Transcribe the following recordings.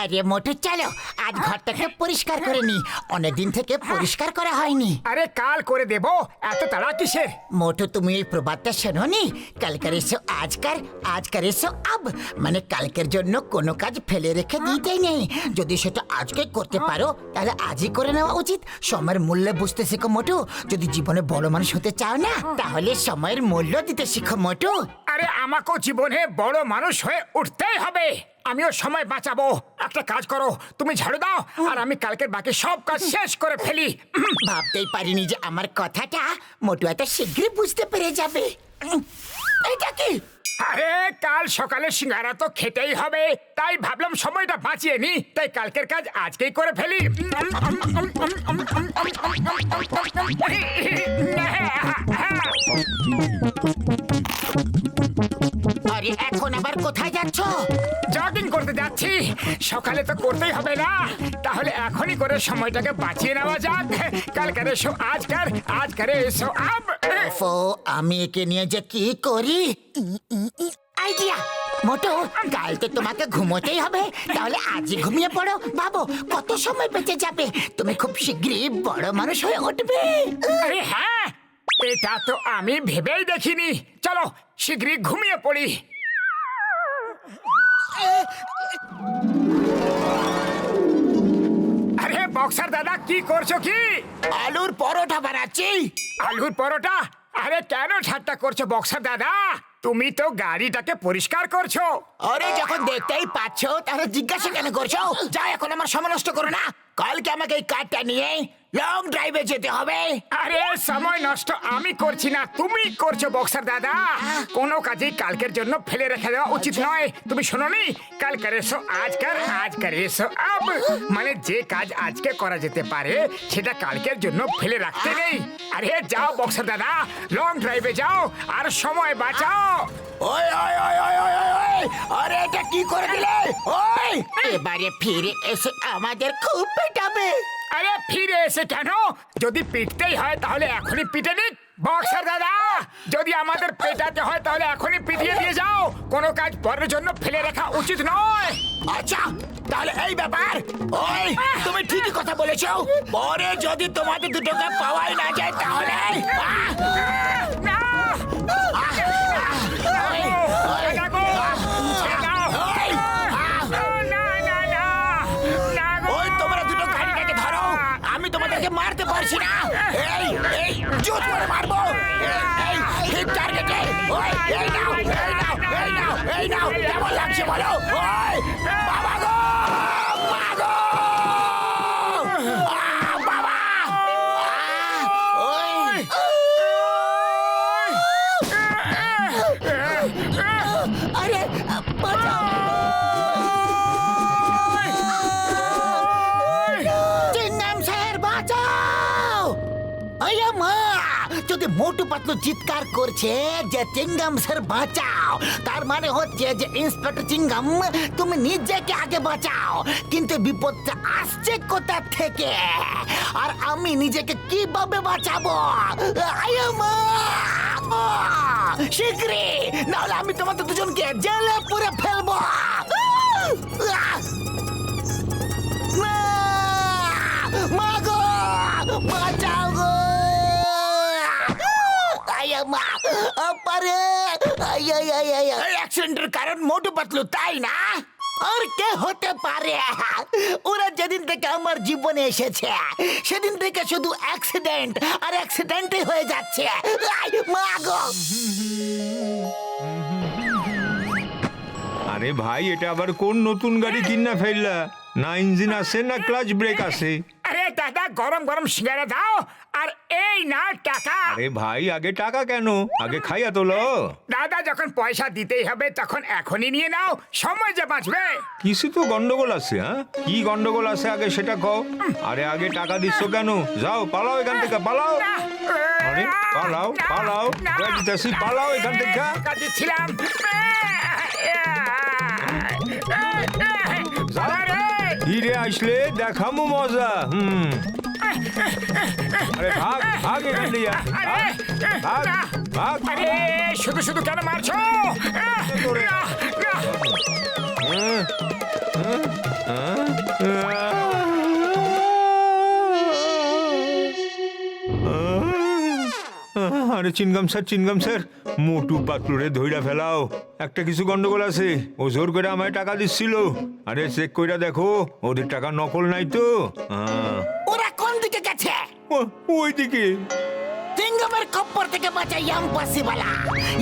আরে মোটু চলো আজ ঘরটাকে পরিষ্কার করে নি, অনেকদিন থেকে পরিষ্কার করা হয়নি। আরে কাল করে দেব, এত তাড়া কিসের? মোটু তুমি এই প্রবাদটা শোনোনি, কালকের এসো আজকার, আজকার এসো আব, মানে কালকের জন্য কোনো কাজ ফেলে রেখে দিতেই নেই। যদি সেটা আজকে করতে পারো তাহলে আজই করে নেওয়া উচিত। সময়ের মূল্য বুঝতে শেখো মোটু, যদি জীবনে বড় মানুষ হতে চাও না তাহলে সময়ের মূল্য দিতে শিখো মোটু। আরে আমাকেও জীবনে বড় মানুষ হয়ে উঠতেই হবে, আমিও সময় বাঁচাবো। একটা কাজ করো, তুমি ঝাড়ু দাও আর আমি কালকের বাকি সব কাজ শেষ করে ফেলি। ভাবতেই পারিনি যে আমার কথাটা মোটু এত শীঘ্রই বুঝতে পেরে যাবে। এটা কি? আরে কাল সকালে সিঙ্গারা তো খেতেই হবে, তাই ভাবলাম সময়টা বাঁচিয়ে নি, তাই কালকের কাজ আজকেই করে ফেলি। আরে এখন আবার কোথায় যাচ্ছ? জগিং করতে যাচ্ছি, সকালে তো করতেই হবে না, তাহলে এখনই করে সময়টাকে বাঁচিয়ে নেওয়া যাক। কালকার এসো আজকার, আজকার এসো আব। ওফো, আমি একে নিয়ে যে কি করি। আইডিয়া মোটু, কাল তো তোমাকে ঘুমোতেই হবে, তাহলে আজই ঘুমিয়ে পড়ো। ভাবো কত সময় বেঁচে যাবে, তুমি খুব শীঘ্রই বড় মানুষ হয়ে উঠবে। আরে হ্যাঁ, এটা তো আমি ভেবেই দেখিনি। চলো শীঘ্রই ঘুমিয়ে পড়ি। আরে বক্সার দাদা, কি করছো কি? আলুর পরোটা বানাচ্ছি। আলুর পরোটা? আরে কেন ঠাট্টা করছো বক্সার দাদা? তুমি তো গাড়িটাকে পরিষ্কার করছো। আরে যখন দেখতেই পাচ্ছ তাহলে জিজ্ঞাসা কেন করছো? যাও, এখন আমার সময় নষ্ট করো না, কালকে আমাকে এই কারটা নিয়ে লং ড্রাইভে যেতে হবে। আরে সময় নষ্ট আমি করছি না, তুমি করছো বক্সার দাদা। কোনো কাজেই কালকের জন্য ফেলে রেখে দেওয়া উচিত নয়। তুমি শোনোনি, কালকের এসো আজকার, আজকার এসো আব, মানে যে কাজ আজকে করা যেতে পারে সেটা কালকের জন্য ফেলে রাখতে নেই। আরে যাও বক্সার দাদা, লং ড্রাইভে যাও আর সময় বাঁচাও। ওই ওই ওই ওই ওই ওই ওই, আরে এটা কি করে দিলে? ওই এবারে ফিরে এসে আমাদের খুব পেটাবে। আরে ফিরে এসে কেন? যদি পিটতেই হয় তাহলে এখনই পিটে নিক। বক্সার দাদা, যদি আমাদের পেটাতে হয় তাহলে এখনই পিটিয়ে দিয়ে যাও, কোনো কাজ পরের জন্য ফেলে রাখা উচিত নয়। আচ্ছা তাহলে এই ব্যাপার। ওই তুমি ঠিকই কথা বলেছো, পরে যদি তোমাদের দুটোকে পাওয়াই না যায় তাহলে না! দেখো, ছেড়ে দাও। না, না, না, না গো। ওই তোমরা দুটো গাড়িটাকে ধরো, আমি তোমাদেরকে মারতে পারছি না। এই এই জোর করে মারবো। এই হিট টার্গেটে। ওই এই নাও, এই নাও, এই নাও, এই নাও, কেমন লাগছে বলো? ওই বাবা গো, মা গো, বাবা, ওই আরে বাঁচাও। চিংগাম স্যার বাঁচাও। আয়া মা, যদি মোটু পাতলু চিৎকার করছে যে চিংগাম স্যার বাঁচাও, তার মানে হচ্ছে যে ইন্সপেক্টর চিংগাম তুমি নিজেকে আগে বাঁচাও। কিন্তু বিপদটা আসছে কোথা থেকে আর আমি নিজেকে কিভাবে বাঁচাবো? আয়া মা, শীঘ্রই, নাহলে আমি তোমাদের দুজনকে জেলে পুরে ফেলবো। মা গো, বাঁচাও গো। আয়া মা, আপারে, অ্যাক্সিডেন্টের কারণ মোটু পাতলু, তাই না? আর কে হতে পারে? ওরা যেদিন থেকে আমার জীবনে এসেছে সেদিন থেকে শুধু অ্যাক্সিডেন্ট আর অ্যাক্সিডেন্টই হয়ে যাচ্ছে। মা গো। আরে ভাই, এটা আবার কোন নতুন গাড়ি কিনা ফেললা? না ইঞ্জিন আছে না ক্লাচ ব্রেক আছে। আরে দাদা, গরম গরম সিঙ্গারা দাও আর এই না টাকা। আরে ভাই, আগে টাকা কেন? আগে খাইয়া তোলো। দাদা, যখন পয়সা দিতেই হবে তখন এখনই নিয়ে নাও, সময় যে বাঁচবে। কিছু তো গন্ডগোল আছে। হ্যাঁ, কি গন্ডগোল আছে আগে সেটা কও। আরে আগে টাকা দিচ্ছ কেন? যাও পালাও এখান থেকে, পালাও। আরে পালাও, পালাও, দিতেছি, পালাও এখান থেকে। টাকা দিচ্ছিলাম। ফিরে আসলে দেখামু মজা। আরে ভাগ, ভাগ এখান থেকে, ভাগ, ভাগ। আরে শুধু শুধু কেন মারছো? তোরে। আরে চিনগাম স্যার মোটু পাতলুরে ধইরা ফেলাও, একটা কিছু গন্ডগোল আছে। ও জোর করে আমায় টাকা দিচ্ছিল। আরে চেক কইরা দেখো ওদের টাকা নকল নাই তো। ওরা কোন দিকে গেছে? ওইদিকে। চিঙ্গামের খপ্পর থেকে বাঁচা ইম্পসিবল,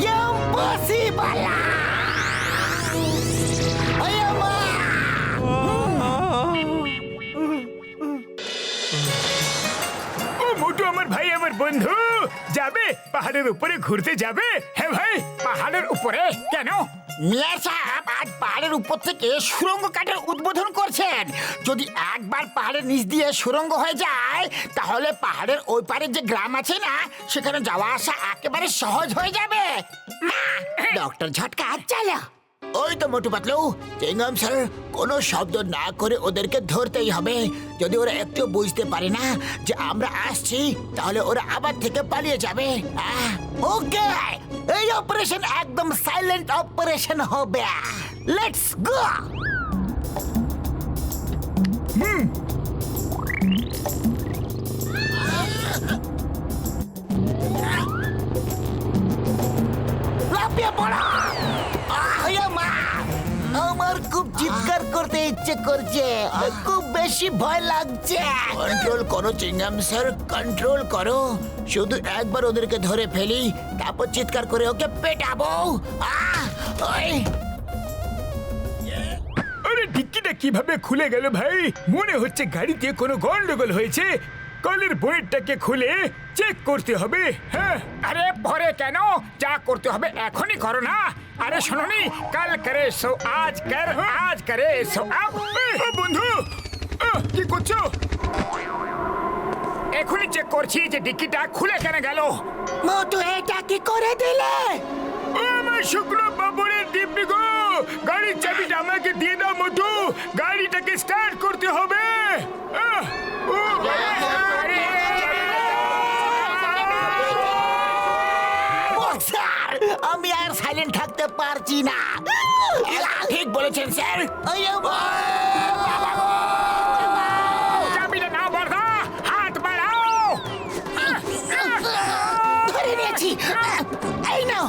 ইম্পসিবল। ও মোটু আমার ভাই, আমার বন্ধু, যাবে পাহাড়ের উপরে ঘুরতে যাবে? হ্যাঁ ভাই, পাহাড়ের উপরে কেন? মিয়া সাহেব আজ পাহাড়ের উপর থেকে সুড়ঙ্গ কাঠের উদ্বোধন করছেন। যদি একবার পাহাড়ের নিচ দিয়ে সুড়ঙ্গ হয়ে যায় তাহলে পাহাড়ের ওই পারে যে গ্রাম আছে না, সেখানে যাওয়া আসা একেবারে সহজ হয়ে যাবে। ডক্টর ঝটকা চালা। ওই তো মোটু পাতলু, চিংগাম স্যার কোনো শব্দ না করে ওদেরকে ধরতেই হবে। যদি ওরা একটু বুঝতে পারে না যে আমরা আসছি তাহলে ওরা আবার থেকে পালিয়ে যাবে। ওকে, এই অপারেশন একদম সাইলেন্ট অপারেশন হবে। Let's go. লাফিয়ে পড়ো। আমার খুব চিৎকার করতে ইচ্ছে করছে, খুব বেশি ভয় লাগছে। কন্ট্রোল করো চিংগাম স্যার, কন্ট্রোল করো। শুধু একবার ওদেরকে ধরে ফেলি, তারপর চিৎকার করে ওকে পেটাবো। আরে ডিক্কিটা কিভাবে খুলে গেল ভাই? মনে হচ্ছে গাড়িতে কোনো গন্ডগোল হয়েছে। কলের বইটাকে খুলে চেক করতে হবে। হ্যাঁ, আরে পরে কেন? যা করতে হবে এখনই করো না। আরে শোনোনি, কাল করে সো আজ কর, আজ করে সো আব। ও বন্ধু, কি করছো? এখনই চেক করছি যে ডিক্কিটা খুলে কেন গেল। মোটু এটা কি করে দিলে? আমার শুকনো বাবুরের দিব্যি গো, গাড়ির চাবিটা আমাকে দিয়ে দাও মোটু। গাড়িটাকে স্টার্ট করতে হবে। আমি আর সাইলেন্ট থাকতে পারছি না। ঠিক বলেছেন স্যার। চাবিটা নাও বর্দা, হাত বাড়াও। ধরে নিয়েছি। এই নাও,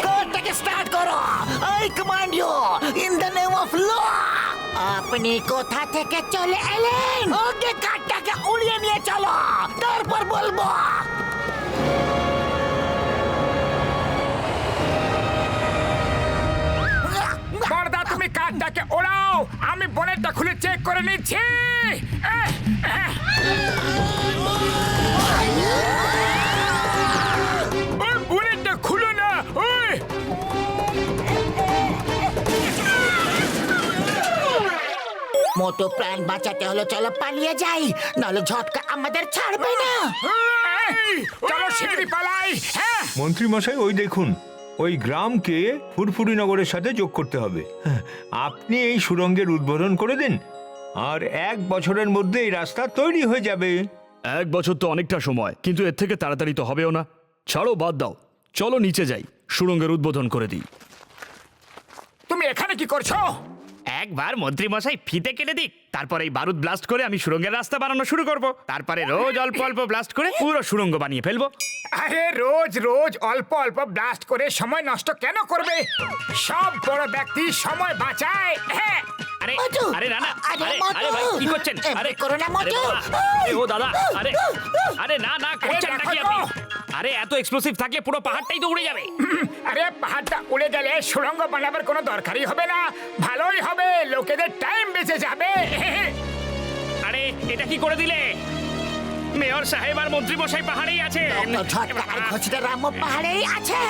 কারটাকে স্টার্ট করো। I command you in the name of law. আপনি কোথা থেকে চলে এলেন? ওকে কারটাকে উড়িয়ে নিয়ে চলো, তারপর বলবো। বর্দা তুমি কারটাকে ওড়াও, আমি বনেটটা খুলে চেক করে নিচ্ছি। ওই বনেটটা খুলো না। ওই মোটো প্রাণ বাঁচাতে হলে চলো পালিয়ে যাই, নাহলে ঝটকা আমাদের ছাড়বে না। চলো শিগগিরই পালাই। হ্যাঁ মন্ত্রী মশাই, ওই দেখুন, ওই গ্রামকে ফুরফুরি নগরের সাথে যোগ করতে হবে। আপনি এই সুড়ঙ্গের উদ্বোধন করে দিন, আর 1 বছরের মধ্যে এই রাস্তা তৈরি হয়ে যাবে। 1 বছর তো অনেকটা সময়, কিন্তু এর থেকে তাড়াতাড়ি তো হবেও না। ছাড়ো, বাদ দাও, চলো নিচে যাই, সুড়ঙ্গের উদ্বোধন করে দিই। তুমি এখানে কি করছো? একবার মন্ত্রী মশাই ফিতে কেটে দিক, তারপর এই বারুদ ব্লাস্ট করে আমি সুড়ঙ্গের রাস্তা বানানো শুরু করব। তারপরে রোজ অল্প অল্প ব্লাস্ট করে পুরো সুড়ঙ্গ বানিয়ে ফেলবো। আরে রোজ রোজ অল্প অল্প ব্লাস্ট করে সময় নষ্ট কেন করবে? সব বড় ব্যক্তি সময় বাঁচায়। হ্যাঁ, আরে মোটু! আরে না না, আরে আরে মোটু! আরে ভাই কি করছেন? এমনি আরে করো না, মোটু! আরে বাবা! আরে ও দাদা, আরে আরে না না, করছেন দেখো নাকি তো! আপনি? আরে এত এক্সপ্লোসিভ থাকলে পুরো পাহাড়টাই তো উড়ে যাবে। আরে পাহাড়টা উড়ে গেলে সুড়ঙ্গ বানাবার কোনো দরকারই হবে না। ভালোই হবে, লোকেদের টাইম বেঁচে যাবে। আরে এটা কি করে দিলে? মেয়র সাহেব আর মন্ত্রী মশাই পাহাড়েই আছে। ডক্টর ঝটকা আর ঘোষিত রামও পাহাড়েই আছে।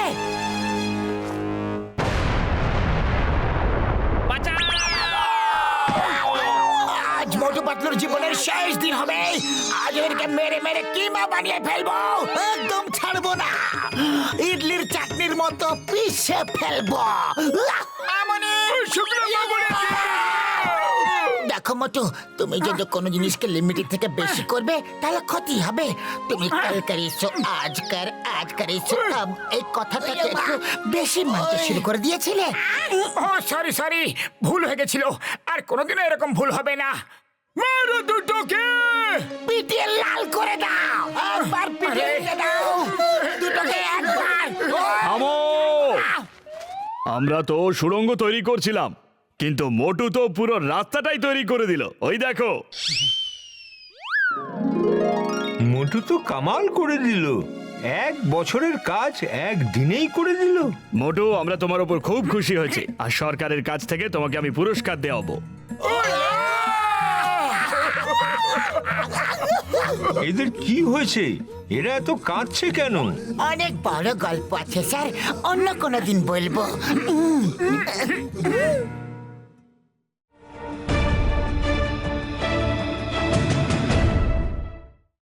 আজ মোটু পাতলুর জীবনের শেষ দিন হবে। আজ ওদেরকে মেরে মেরে কিমা বানিয়ে ফেলবো, একদম ছাড়বো না। ইডলির চাটনির মতো পিষে ফেলবো। শুকনো বাবুরে দেখো মোটু, তুমি যদি কোনো জিনিসকে লিমিটের থেকে বেশি করবে তাহলে ক্ষতি হবে। তুমি কাল করেছো আজ করেছো আব, এই কথাটাকে একটু বেশি মানতে শুরু করে দিয়েছিলে। ও সরি ভুল হয়ে গেছিল, আর কোনোদিনও এরকম ভুল হবে না। মারো দুটোকে। পিটিয়ে লাল করে দাও, একবার পিটিয়ে দাও দুটোকে একবার। থামো! আমরা তো সুড়ঙ্গ তৈরি করছিলাম, কিন্তু মোটু তো পুরো রাস্তাটাই তৈরি করে দিল। ওই দেখো। মোটু তো কামাল করে দিল, 1 বছরের কাজ 1 দিনেই করে দিল। মোটু, আমরা তোমার উপর খুব খুশি হয়েছি, আর সরকারের কাছ থেকে তোমাকে আমি পুরস্কার দেওয়াবো। এদের কি হয়েছে? এরা এত কাঁদছে কেন? অনেক বড় গল্প আছে স্যার, অন্য কোনো দিন বলবো।